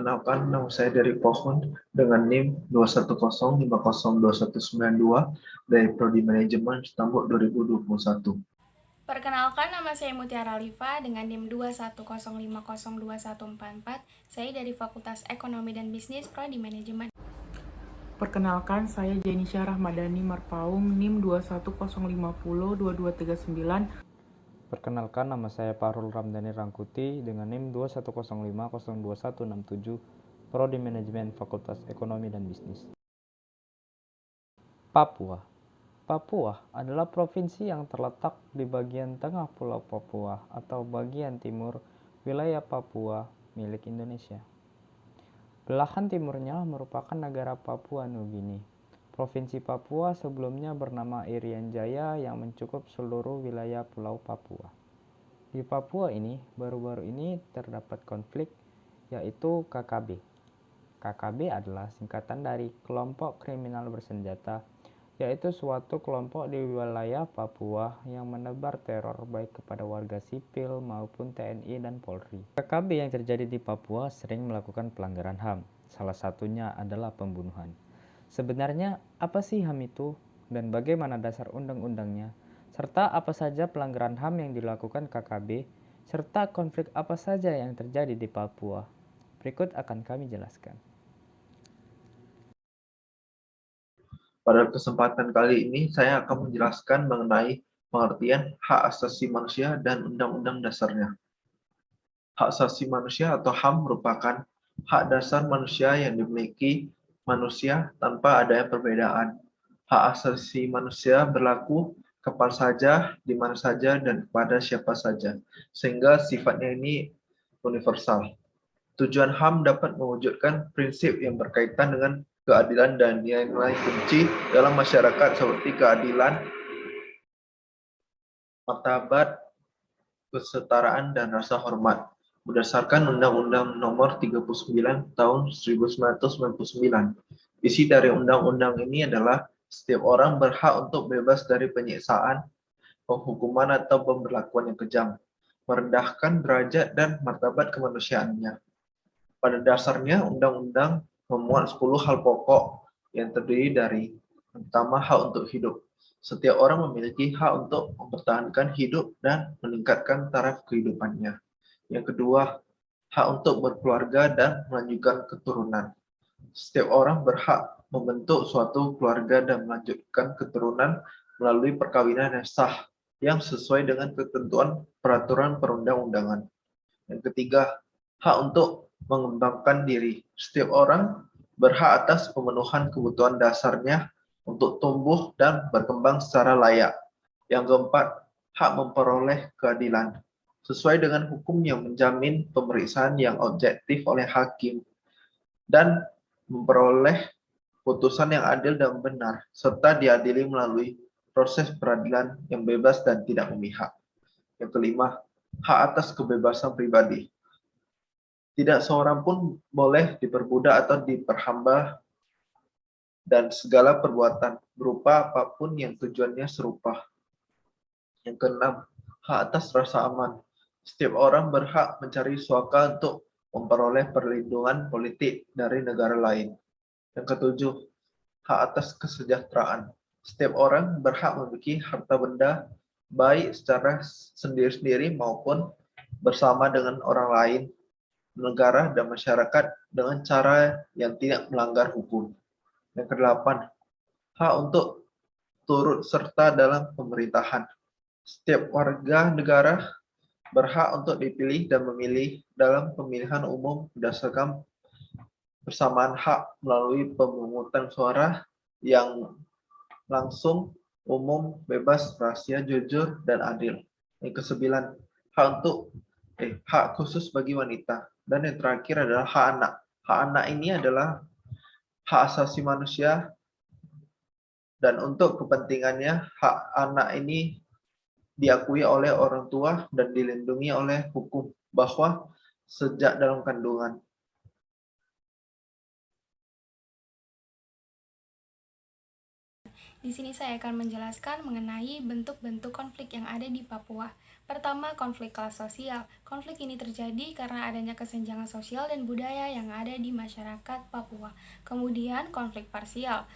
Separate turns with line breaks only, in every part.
Perkenalkan, nama saya Derek Pohon dengan NIM 210502192 dari Prodi Manajemen Stambuk 2021.
Perkenalkan, nama saya Mutiara Liva dengan NIM 210502144. Saya dari Fakultas Ekonomi dan Bisnis Prodi Manajemen.
Perkenalkan, saya Jenisha Rahmadani Marpaung, NIM 210502239.
Perkenalkan, nama saya Fahrul Ramdhani Rangkuti dengan NIM 210502167, Prodi Manajemen Fakultas Ekonomi dan Bisnis. Papua. Papua adalah provinsi yang terletak di bagian tengah Pulau Papua atau bagian timur wilayah Papua milik Indonesia. Belahan timurnya merupakan negara Papua Nugini. Provinsi Papua sebelumnya bernama Irian Jaya yang mencakup seluruh wilayah Pulau Papua. Di Papua ini, baru-baru ini terdapat konflik, yaitu KKB. KKB adalah singkatan dari kelompok kriminal bersenjata, yaitu suatu kelompok di wilayah Papua yang menebar teror baik kepada warga sipil maupun TNI dan Polri. KKB yang terjadi di Papua sering melakukan pelanggaran HAM, salah satunya adalah pembunuhan. Sebenarnya, apa sih HAM itu, dan bagaimana dasar undang-undangnya, serta apa saja pelanggaran HAM yang dilakukan KKB, serta konflik apa saja yang terjadi di Papua? Berikut akan kami jelaskan.
Pada kesempatan kali ini, saya akan menjelaskan mengenai pengertian hak asasi manusia dan undang-undang dasarnya. Hak asasi manusia atau HAM merupakan hak dasar manusia yang dimiliki manusia tanpa adanya perbedaan. Hak asasi manusia berlaku kapan saja, di mana saja, dan kepada siapa saja, sehingga sifatnya ini universal. Tujuan HAM dapat mewujudkan prinsip yang berkaitan dengan keadilan dan nilai-nilai kunci dalam masyarakat seperti keadilan, martabat, kesetaraan, dan rasa hormat. Berdasarkan Undang-Undang Nomor 39 Tahun 1999. Isi dari undang-undang ini adalah setiap orang berhak untuk bebas dari penyiksaan, penghukuman atau pemberlakuan yang kejam, merendahkan derajat dan martabat kemanusiaannya. Pada dasarnya, undang-undang memuat 10 hal pokok yang terdiri dari pertama, hak untuk hidup. Setiap orang memiliki hak untuk mempertahankan hidup dan meningkatkan taraf kehidupannya. Yang kedua, hak untuk berkeluarga dan melanjutkan keturunan. Setiap orang berhak membentuk suatu keluarga dan melanjutkan keturunan melalui perkawinan yang sah, yang sesuai dengan ketentuan peraturan perundang-undangan. Yang ketiga, hak untuk mengembangkan diri. Setiap orang berhak atas pemenuhan kebutuhan dasarnya untuk tumbuh dan berkembang secara layak. Yang keempat, hak memperoleh keadilan sesuai dengan hukum yang menjamin pemeriksaan yang objektif oleh hakim dan memperoleh putusan yang adil dan benar, serta diadili melalui proses peradilan yang bebas dan tidak memihak. Yang kelima, hak atas kebebasan pribadi. Tidak seorang pun boleh diperbudak atau diperhamba dan segala perbuatan berupa apapun yang tujuannya serupa. Yang keenam, hak atas rasa aman. Setiap orang berhak mencari suaka untuk memperoleh perlindungan politik dari negara lain. Yang ketujuh, hak atas kesejahteraan. Setiap orang berhak memiliki harta benda, baik secara sendiri-sendiri maupun bersama dengan orang lain, negara, dan masyarakat dengan cara yang tidak melanggar hukum. Yang kedelapan, hak untuk turut serta dalam pemerintahan. Setiap warga negara berhak untuk dipilih dan memilih dalam pemilihan umum berdasarkan persamaan hak melalui pemungutan suara yang langsung, umum, bebas, rahasia, jujur, dan adil. Yang kesembilan, hak khusus bagi wanita. Dan yang terakhir adalah hak anak. Hak anak ini adalah hak asasi manusia, dan untuk kepentingannya hak anak ini diakui oleh orang tua dan dilindungi oleh hukum bahwa sejak dalam kandungan.
Di sini saya akan menjelaskan mengenai bentuk-bentuk konflik yang ada di Papua. Pertama, konflik kelas sosial. Konflik ini terjadi karena adanya kesenjangan sosial dan budaya yang ada di masyarakat Papua. Kemudian, konflik parsial.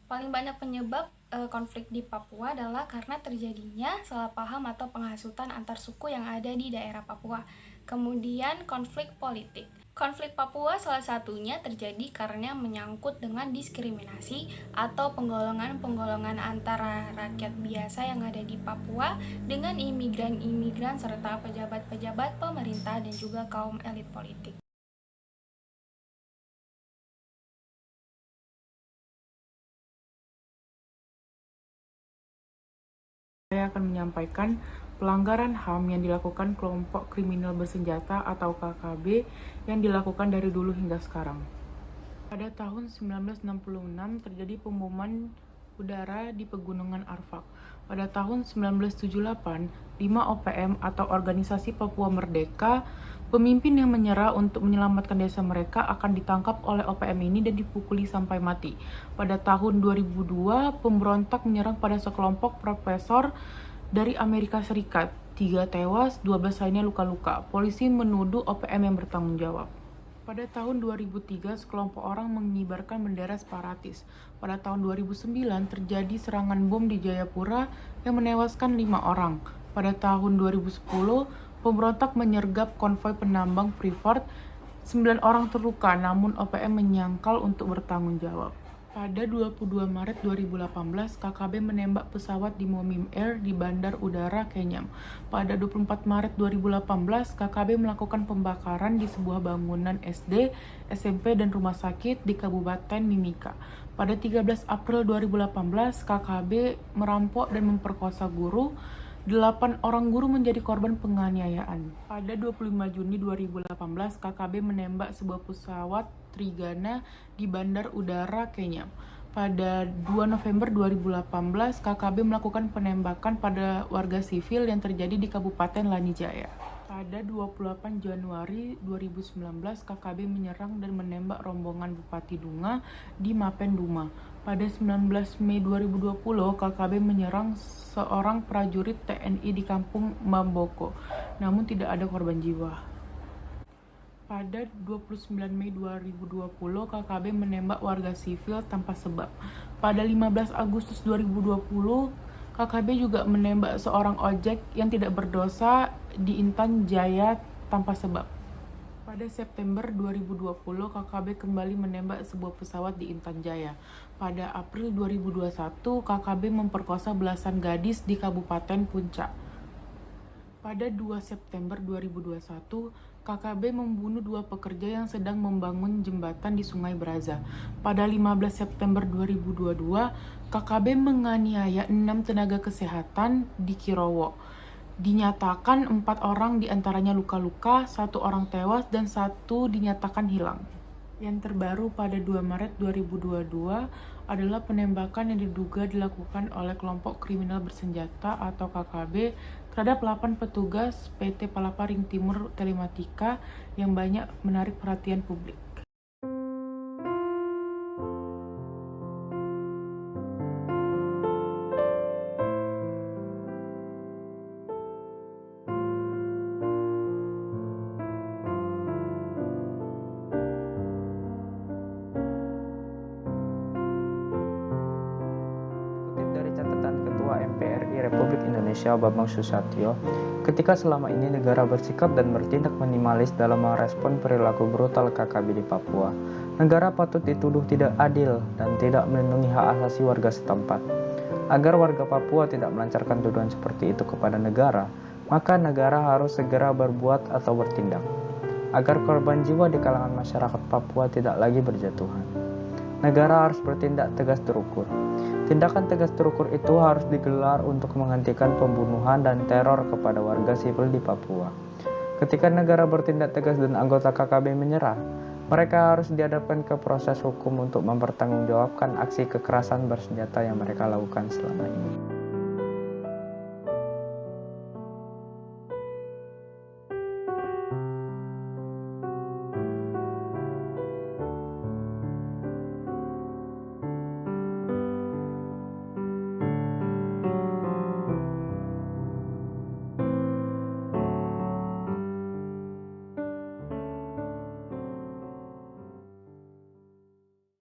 Paling banyak penyebab konflik di Papua adalah karena terjadinya salah paham atau penghasutan antar suku yang ada di daerah Papua. Kemudian konflik politik. Konflik Papua salah satunya terjadi karena menyangkut dengan diskriminasi atau penggolongan-penggolongan antara rakyat biasa yang ada di Papua dengan imigran-imigran serta pejabat-pejabat pemerintah dan juga kaum elit politik.
Saya akan menyampaikan pelanggaran HAM yang dilakukan kelompok kriminal bersenjata atau KKB yang dilakukan dari dulu hingga sekarang. Pada tahun 1966 terjadi pemboman udara di Pegunungan Arfak. Pada tahun 1978, 5 OPM atau Organisasi Papua Merdeka, pemimpin yang menyerah untuk menyelamatkan desa mereka akan ditangkap oleh OPM ini dan dipukuli sampai mati. Pada tahun 2002, pemberontak menyerang pada sekelompok profesor dari Amerika Serikat. 3 tewas, 12 lainnya luka-luka. Polisi menuduh OPM yang bertanggung jawab. Pada tahun 2003, sekelompok orang mengibarkan bendera separatis. Pada tahun 2009, terjadi serangan bom di Jayapura yang menewaskan 5 orang. Pada tahun 2010, pemberontak menyergap konvoi penambang Freeport. 9 orang terluka, namun OPM menyangkal untuk bertanggung jawab. Pada 22 Maret 2018, KKB menembak pesawat di Momim Air di Bandar Udara Kenyam. Pada 24 Maret 2018, KKB melakukan pembakaran di sebuah bangunan SD, SMP, dan rumah sakit di Kabupaten Mimika. Pada 13 April 2018, KKB merampok dan memperkosa guru. 8 orang guru menjadi korban penganiayaan. Pada 25 Juni 2018, KKB menembak sebuah pesawat Trigana di Bandar Udara Kenyam. Pada 2 November 2018, KKB melakukan penembakan pada warga sivil yang terjadi di Kabupaten Lanijaya. Pada 28 Januari 2019, KKB menyerang dan menembak rombongan Bupati Dunga di Mapen Duma. Pada 19 Mei 2020, KKB menyerang seorang prajurit TNI di kampung Mamboko, namun tidak ada korban jiwa. Pada 29 Mei 2020, KKB menembak warga sivil tanpa sebab. Pada 15 Agustus 2020, KKB juga menembak seorang ojek yang tidak berdosa di Intan Jaya tanpa sebab. Pada September 2020, KKB kembali menembak sebuah pesawat di Intan Jaya. Pada April 2021, KKB memperkosa belasan gadis di Kabupaten Puncak. Pada 2 September 2021, KKB membunuh 2 pekerja yang sedang membangun jembatan di Sungai Braza. Pada 15 September 2022, KKB menganiaya 6 tenaga kesehatan di Kirowo. Dinyatakan 4 orang diantaranya luka-luka, 1 orang tewas, dan 1 dinyatakan hilang. Yang terbaru pada 2 Maret 2022 adalah penembakan yang diduga dilakukan oleh kelompok kriminal bersenjata atau KKB terhadap 8 petugas PT Palaparing Timur Telematika yang banyak menarik perhatian publik.
MPRI Republik Indonesia Bambang Susatyo, ketika selama ini negara bersikap dan bertindak minimalis dalam merespon perilaku brutal KKB di Papua, negara patut dituduh tidak adil dan tidak melindungi hak asasi warga setempat. Agar warga Papua tidak melancarkan tuduhan seperti itu kepada negara, maka negara harus segera berbuat atau bertindak, agar korban jiwa di kalangan masyarakat Papua tidak lagi berjatuhan. Negara harus bertindak tegas terukur. Tindakan tegas terukur itu harus digelar untuk menghentikan pembunuhan dan teror kepada warga sipil di Papua. Ketika negara bertindak tegas dan anggota KKB menyerah, mereka harus dihadapkan ke proses hukum untuk mempertanggungjawabkan aksi kekerasan bersenjata yang mereka lakukan selama ini.